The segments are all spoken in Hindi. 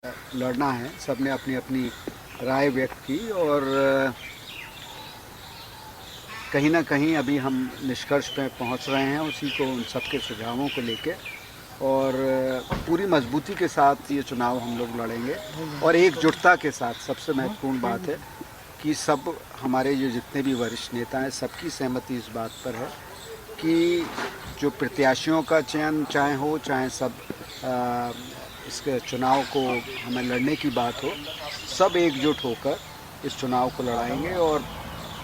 लड़ना है। सबने अपनी अपनी राय व्यक्त की और कहीं ना कहीं अभी हम निष्कर्ष पे पहुंच रहे हैं, उसी को उन सबके सुझावों को लेके, और पूरी मजबूती के साथ ये चुनाव हम लोग लड़ेंगे और एकजुटता के साथ। सबसे महत्वपूर्ण बात है कि सब हमारे जो जितने भी वरिष्ठ नेता हैं, सबकी सहमति इस बात पर है कि जो प्रत्याशियों का चयन चाहे हो, चाहे सब इसके चुनाव को हमें लड़ने की बात हो, सब एकजुट होकर इस चुनाव को लड़ाएंगे और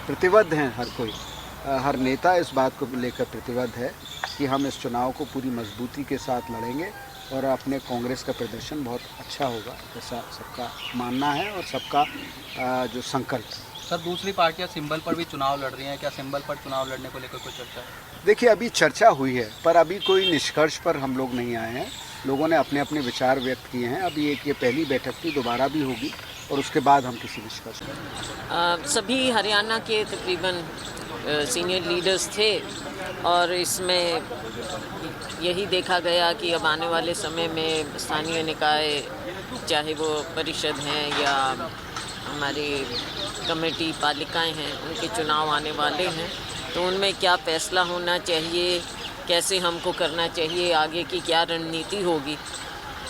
प्रतिबद्ध हैं हर कोई, हर नेता इस बात को लेकर प्रतिबद्ध है कि हम इस चुनाव को पूरी मजबूती के साथ लड़ेंगे और अपने कांग्रेस का प्रदर्शन बहुत अच्छा होगा, ऐसा सबका मानना है और सबका जो संकल्प है। सर, दूसरी पार्टियां सिंबल पर भी चुनाव लड़ रही हैं, क्या सिंबल पर चुनाव लड़ने को लेकर कोई चर्चा है? देखिए, अभी चर्चा हुई है पर अभी कोई निष्कर्ष पर हम लोग नहीं आए हैं। लोगों ने अपने अपने विचार व्यक्त किए हैं। अभी ये पहली बैठक थी, दोबारा भी होगी और उसके बाद हम किसी निष्कर्ष पर। सभी हरियाणा के तकरीबन सीनियर लीडर्स थे और इसमें यही देखा गया कि अब आने वाले समय में स्थानीय निकाय, चाहे वो परिषद हैं या हमारी कमेटी पालिकाएं हैं, उनके चुनाव आने वाले हैं, तो उनमें क्या फैसला होना चाहिए, कैसे हमको करना चाहिए, आगे की क्या रणनीति होगी,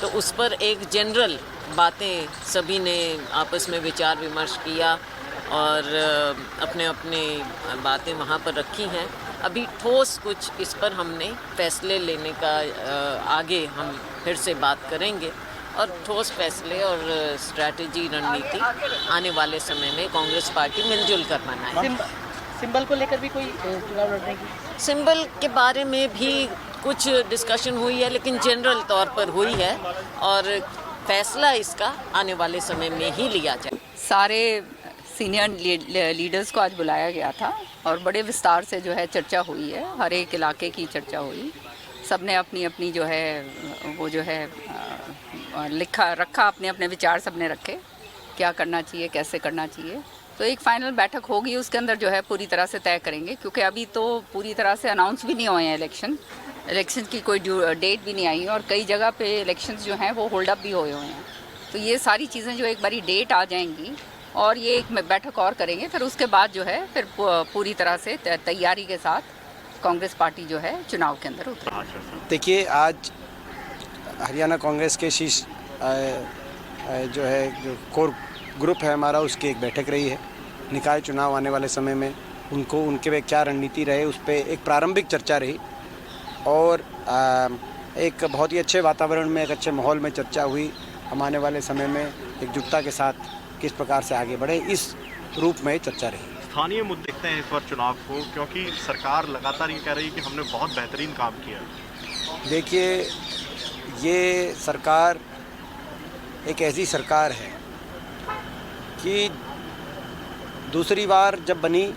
तो उस पर एक जनरल बातें सभी ने आपस में विचार विमर्श किया और अपने अपने बातें वहाँ पर रखी हैं। अभी ठोस कुछ इस पर हमने फैसले लेने का आगे हम फिर से बात करेंगे और ठोस फैसले और स्ट्रैटेजी, रणनीति आने वाले समय में कांग्रेस पार्टी मिलजुल कर बनाएगी। सिंबल को लेकर भी कोई चुनाव लड़ने की? सिंबल के बारे में भी कुछ डिस्कशन हुई है, लेकिन जनरल तौर पर हुई है और फैसला इसका आने वाले समय में ही लिया जाए। सारे सीनियर लीडर्स को आज बुलाया गया था और बड़े विस्तार से जो है चर्चा हुई है, हर एक इलाके की चर्चा हुई। सबने अपनी अपनी जो है वो जो है रखा, अपने अपने विचार सबने रखे, क्या करना चाहिए, कैसे करना चाहिए। तो एक फाइनल बैठक होगी, उसके अंदर जो है पूरी तरह से तय करेंगे, क्योंकि अभी तो पूरी तरह से अनाउंस भी नहीं हुए हैं इलेक्शन की कोई डेट भी नहीं आई है और कई जगह पे इलेक्शंस जो हैं वो होल्ड अप भी हुए हैं। तो ये सारी चीज़ें जो एक बारी डेट आ जाएंगी और ये एक बैठक और करेंगे, फिर उसके बाद जो है फिर पूरी तरह से तैयारी के साथ कांग्रेस पार्टी जो है चुनाव के अंदर उतरेगी। देखिए, आज हरियाणा कांग्रेस के शीर्ष जो है जो कोर ग्रुप है हमारा, उसकी एक बैठक रही है। निकाय चुनाव आने वाले समय में उनके वे क्या रणनीति रहे, उस पर एक प्रारंभिक चर्चा रही और एक बहुत ही अच्छे वातावरण में, एक अच्छे माहौल में चर्चा हुई। हम आने वाले समय में एकजुटता के साथ किस प्रकार से आगे बढ़े, इस रूप में चर्चा रही। स्थानीय मुद्दे देखते हैं इस बार चुनाव को, क्योंकि सरकार लगातार ये कह रही है कि हमने बहुत बेहतरीन काम किया। देखिए, ये सरकार एक ऐसी सरकार है कि दूसरी बार जब बनी,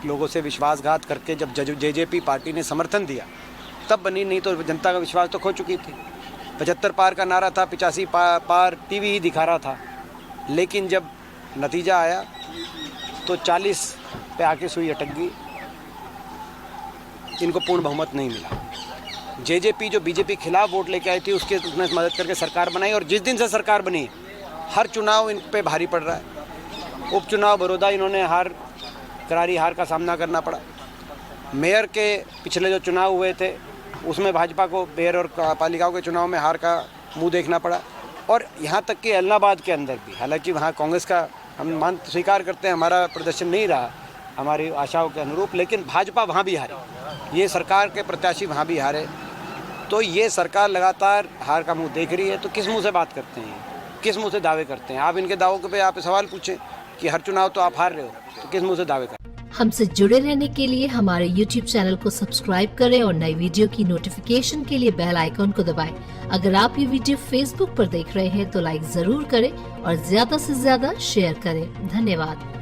लोगों से विश्वासघात करके जब जेजेपी पार्टी ने समर्थन दिया तब बनी, नहीं तो जनता का विश्वास तो खो चुकी थी। 75 पार का नारा था, 85 पार टीवी ही दिखा रहा था, लेकिन जब नतीजा आया तो 40 पे आके सुई अटक गई, इनको पूर्ण बहुमत नहीं मिला। जेजेपी जो बीजेपी खिलाफ वोट लेके आई थी, उसने मदद करके सरकार बनाई और जिस दिन से सरकार बनी, हर चुनाव इन पे भारी पड़ रहा है। उपचुनाव बड़ौदा, इन्होंने करारी हार का सामना करना पड़ा। मेयर के पिछले जो चुनाव हुए थे उसमें भाजपा को मेयर और पालिकाओं के चुनाव में हार का मुंह देखना पड़ा और यहाँ तक कि एलनाबाद के अंदर भी, हालांकि वहाँ कांग्रेस का हम स्वीकार करते हैं, हमारा प्रदर्शन नहीं रहा हमारी आशाओं के अनुरूप, लेकिन भाजपा वहाँ भी हारी, ये सरकार के प्रत्याशी वहाँ भी हारे। तो ये सरकार लगातार हार का मुंह देख रही है, तो किस मुंह से बात करते हैं, किस मुंह से दावे करते हैं? आप इनके दावों पे आप सवाल पूछें कि हर चुनाव तो आप हार रहे हो, तो किस मुंह से दावे करते हैं? हमसे जुड़े रहने के लिए हमारे YouTube चैनल को सब्सक्राइब करें और नई वीडियो की नोटिफिकेशन के लिए बेल आइकॉन को दबाएं। अगर आप ये वीडियो Facebook पर देख रहे हैं तो लाइक जरूर करें और ज्यादा से ज्यादा शेयर करें। धन्यवाद।